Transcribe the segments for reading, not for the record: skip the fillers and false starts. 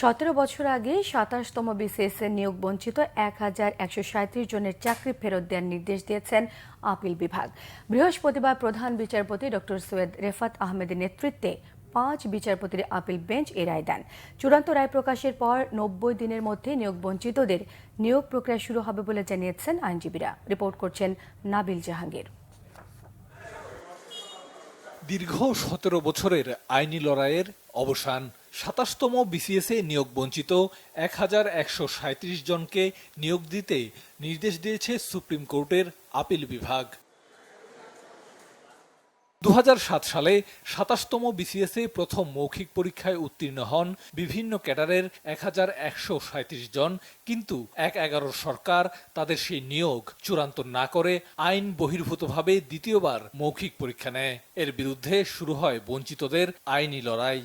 17 বছর আগে 27তম বিসিএস এর নিয়োগ বঞ্চিত 1137 জনের চাকরি ফেরত দেওয়ার নির্দেশ দিয়েছেন আপিল বিভাগ। বৃহস্পতিবার প্রধান বিচারপতি ডক্টর সৈয়দ রেফাত আহমেদের নেতৃত্বে 5 বিচারপতির আপিল বেঞ্চ এই রায় দেন। চূড়ান্ত রায় প্রকাশের পর 90 দিনের মধ্যে নিয়োগ বঞ্চিতদের নিয়োগ প্রক্রিয়া শুরু হবে বলে জানিয়েছেন আইনজীবীরা। রিপোর্ট করছেন নাবিল জাহাঙ্গীর। দীর্ঘ 17 বছরের আইনি লড়াইয়ের অবসান। 27তম বিসিএসে নিয়োগ বঞ্চিত 1137 জনকে নিয়োগ দিতে নির্দেশ দিয়েছে সুপ্রিম কোর্টের আপিল বিভাগ। 2007 সালে 27তম বিসিএসে প্রথম মৌখিক পরীক্ষায় উত্তীর্ণ হন বিভিন্ন ক্যাডারের 1137 জন, কিন্তু 11 সরকার তাদের সেই নিয়োগ চূড়ান্ত না করে আইন বহির্ভূতভাবে দ্বিতীয়বার মৌখিক পরীক্ষা নেয়। এর বিরুদ্ধে শুরু হয় বঞ্চিতদের আইনি লড়াই।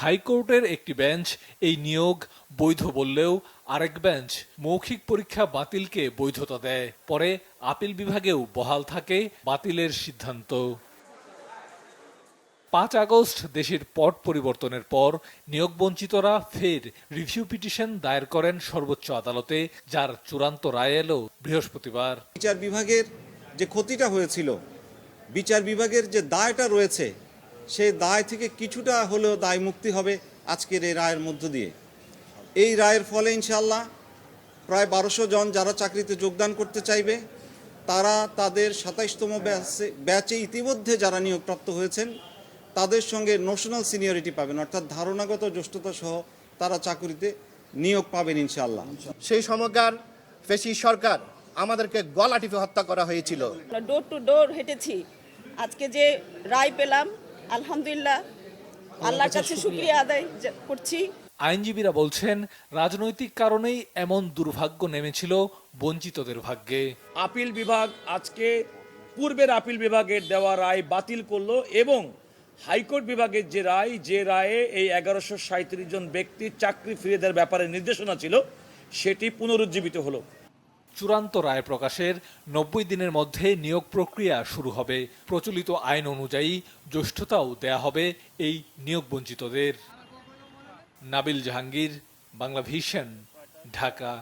হাইকোর্টের একটি বেঞ্চ এই নিয়োগ বৈধ বললেও আরেক বেঞ্চ মৌখিক পরীক্ষা বাতিলকে বৈধতা দেয়। পরে আপিল বিভাগেও বহাল থাকে বাতিলের সিদ্ধান্ত। 5 আগস্ট দেশের পট পরিবর্তনের পর নিয়োগ বঞ্চিতরা ফের রিভিউ পিটিশন দায়ের করেন সর্বোচ্চ আদালতে, যার চূড়ান্ত রায় এলো বৃহস্পতিবার। বিচার বিভাগের যে ক্ষতিটা হয়েছিল, বিচার বিভাগের যে দায়টা রয়েছে, সেই দায় থেকে কিছুটা হলেও দায় মুক্তি হবে আজকের এই রায়ের মধ্য দিয়ে। এই রায়ের ফলে ইনশাআল্লাহ প্রায় 1200 জন যারা চাকরিতে যোগদান করতে চাইবে, তারা তাদের 27তম ব্যাচে ইতিমধ্যে যারা নিয়োগপ্রাপ্ত হয়েছেন তাদের সঙ্গে নোশনাল সিনিয়রিটি পাবেন, অর্থাৎ ধারণাগত জ্যেষ্ঠতা সহ তারা চাকরিতে নিয়োগ পাবেন ইনশাআল্লাহ। সেই সময়কার ফেসি সরকার আমাদেরকে গলা টিপে হত্যা করা হয়েছিল। ডোর টু ডোর হেঁটেছি, আজকে যে রায় পেলাম আলহামদুলিল্লাহ, আল্লাহর কাছে শুকরিয়া আদায় করছি। আইনজীবীরা বলছেন, রাজনৈতিক কারণেই এমন দুর্ভাগ্য নেমেছিল বঞ্চিতদের ভাগ্যে। আপিল বিভাগ আজকে পূর্বের আপিল বিভাগের দেওয়া রায় বাতিল করলো এবং হাইকোর্ট বিভাগের যে রায়ে এই 1137 জন ব্যক্তির চাকরি ফিরিয়ে দেওয়ার ব্যাপারে নির্দেশনা ছিল, সেটি পুনরুজ্জীবিত হলো। চূড়ান্ত রায় প্রকাশের 90 দিনের মধ্যে নিয়োগ প্রক্রিয়া শুরু হবে। প্রচলিত আইন অনুযায়ী জ্যেষ্ঠতাও দেয়া হবে এই নিয়োগ বঞ্চিতদের। নাবিল জাহাঙ্গীর, বাংলা ভিশন, ঢাকা।